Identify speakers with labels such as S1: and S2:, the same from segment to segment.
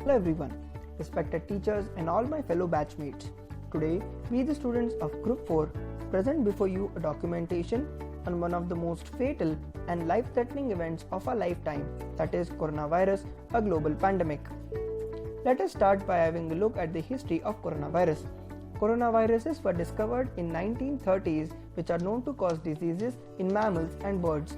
S1: Hello everyone, respected teachers and all my fellow batchmates. Today, we the students of Group 4 present before you a documentation on one of the most fatal and life-threatening events of our lifetime, that is coronavirus, a global pandemic. Let us start by having a look at the history of coronavirus. Coronaviruses were discovered in 1930s which are known to cause diseases in mammals and birds.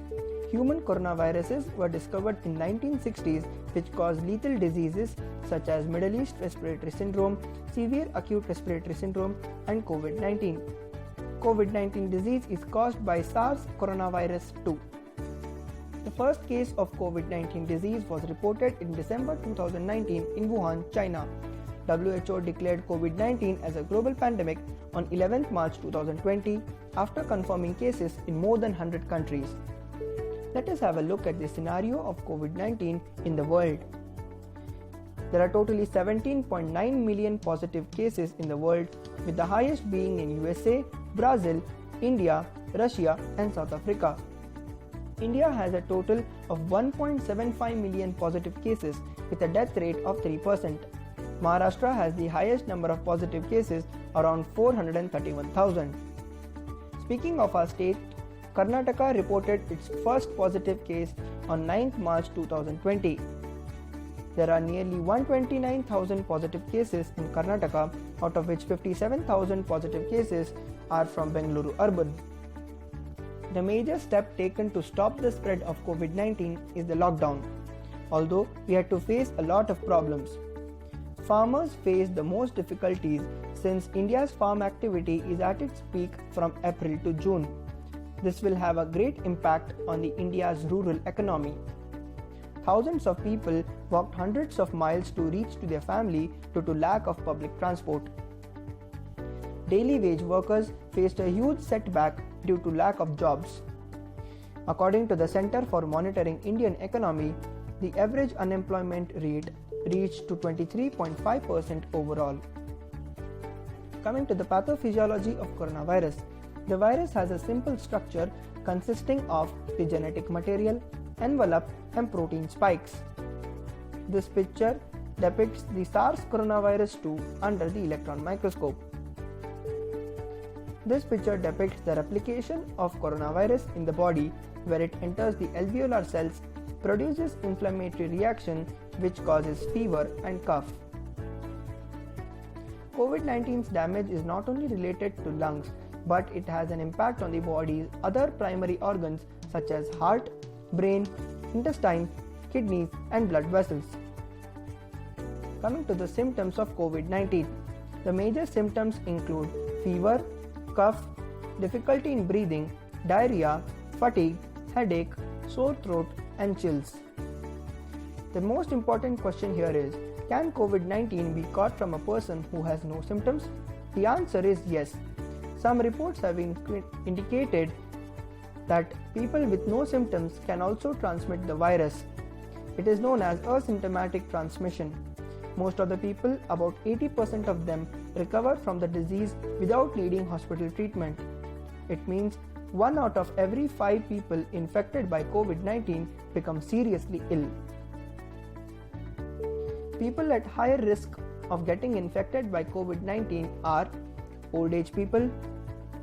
S1: Human coronaviruses were discovered in 1960s which cause lethal diseases such as Middle East Respiratory Syndrome, Severe Acute Respiratory Syndrome and COVID-19. COVID-19 disease is caused by SARS coronavirus 2. The first case of COVID-19 disease was reported in December 2019 in Wuhan, China. WHO declared COVID-19 as a global pandemic on 11th March 2020 after confirming cases in more than 100 countries. Let us have a look at the scenario of COVID-19 in the world. There are totally 17.9 million positive cases in the world, with the highest being in USA, Brazil, India, Russia and South Africa. India has a total of 1.75 million positive cases with a death rate of 3%. Maharashtra has the highest number of positive cases, around 431,000. Speaking of our state, Karnataka reported its first positive case on 9th March 2020. There are nearly 129,000 positive cases in Karnataka, out of which 57,000 positive cases are from Bengaluru urban. The major step taken to stop the spread of COVID-19 is the lockdown. Although we had to face a lot of problems. Farmers face the most difficulties since India's farm activity is at its peak from April to June. This will have a great impact on the India's rural economy. Thousands of people walked hundreds of miles to reach to their family due to lack of public transport. Daily wage workers faced a huge setback due to lack of jobs. According to the Center for Monitoring Indian Economy, the average unemployment rate reached to 23.5% overall. Coming to the pathophysiology of coronavirus, the virus has a simple structure consisting of the genetic material, envelope and protein spikes. This picture depicts the SARS coronavirus 2 under the electron microscope. This picture depicts the replication of coronavirus in the body, where it enters the alveolar cells, produces inflammatory reaction which causes fever and cough. COVID-19's damage is not only related to lungs, but it has an impact on the body's other primary organs such as heart, brain, intestines, kidneys and blood vessels. Coming to the symptoms of COVID-19, the major symptoms include fever, cough, difficulty in breathing, diarrhea, fatigue, headache, sore throat and chills. The most important question here is, can COVID-19 be caught from a person who has no symptoms? The answer is yes. Some reports have indicated that people with no symptoms can also transmit the virus. It is known as asymptomatic transmission. Most of the people, about 80% of them, recover from the disease without needing hospital treatment. It means 1 out of every 5 people infected by COVID-19 become seriously ill. People at higher risk of getting infected by COVID-19 are old age people,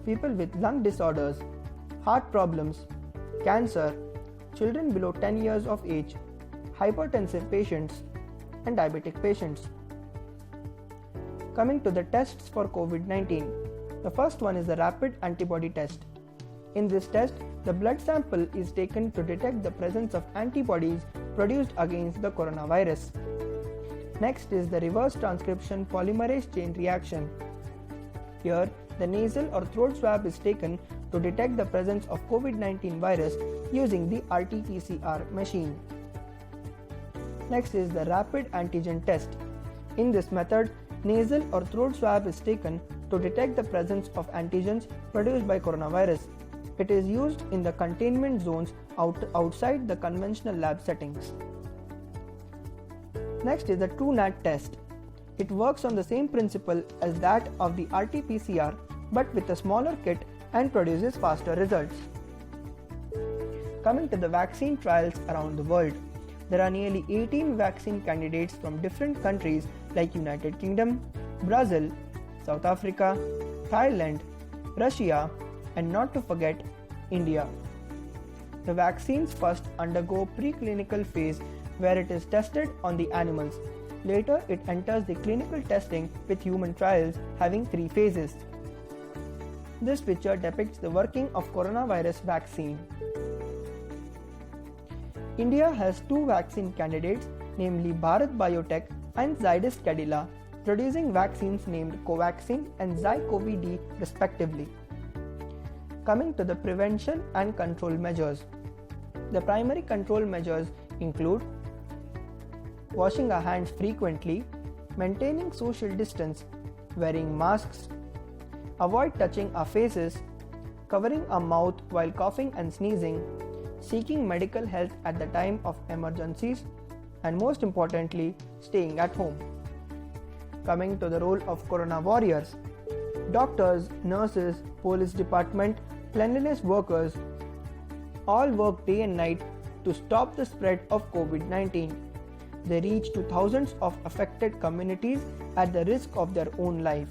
S1: people with lung disorders, heart problems, cancer, children below 10 years of age, hypertensive patients, and diabetic patients. Coming to the tests for COVID-19, the first one is the rapid antibody test. In this test, the blood sample is taken to detect the presence of antibodies produced against the coronavirus. Next is the reverse transcription polymerase chain reaction. Here, the nasal or throat swab is taken to detect the presence of COVID-19 virus using the RT-PCR machine. Next is the rapid antigen test. In this method, nasal or throat swab is taken to detect the presence of antigens produced by coronavirus. It is used in the containment zones outside the conventional lab settings. Next is the TrueNAT test. It works on the same principle as that of the RT-PCR but with a smaller kit and produces faster results. Coming to the vaccine trials around the world, there are nearly 18 vaccine candidates from different countries like United Kingdom, Brazil, South Africa, Thailand, Russia, and not to forget, India. The vaccines first undergo preclinical phase where it is tested on the animals. Later, it enters the clinical testing with human trials having 3 phases. This picture depicts the working of coronavirus vaccine. India has 2 vaccine candidates, namely Bharat Biotech and Zydus Cadila, producing vaccines named Covaxin and Zycov-D respectively. Coming to the prevention and control measures. The primary control measures include washing our hands frequently, maintaining social distance, wearing masks, avoid touching our faces, covering our mouth while coughing and sneezing, seeking medical help at the time of emergencies, and most importantly, staying at home. Coming to the role of Corona warriors. Doctors, nurses, police department, cleanliness workers all work day and night to stop the spread of COVID-19. They reach to thousands of affected communities at the risk of their own life.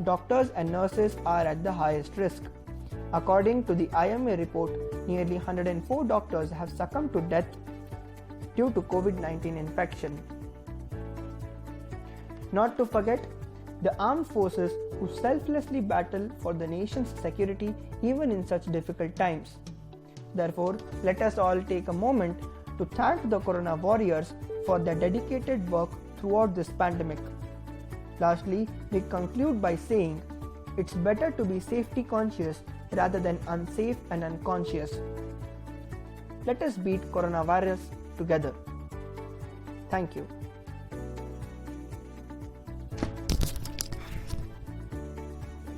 S1: Doctors and nurses are at the highest risk. According to the IMA report, nearly 104 doctors have succumbed to death due to COVID-19 infection. Not to forget, the armed forces who selflessly battle for the nation's security even in such difficult times. Therefore, let us all take a moment to thank the Corona warriors for their dedicated work throughout this pandemic. Lastly, we conclude by saying, it's better to be safety conscious rather than unsafe and unconscious. Let us beat coronavirus together. Thank you.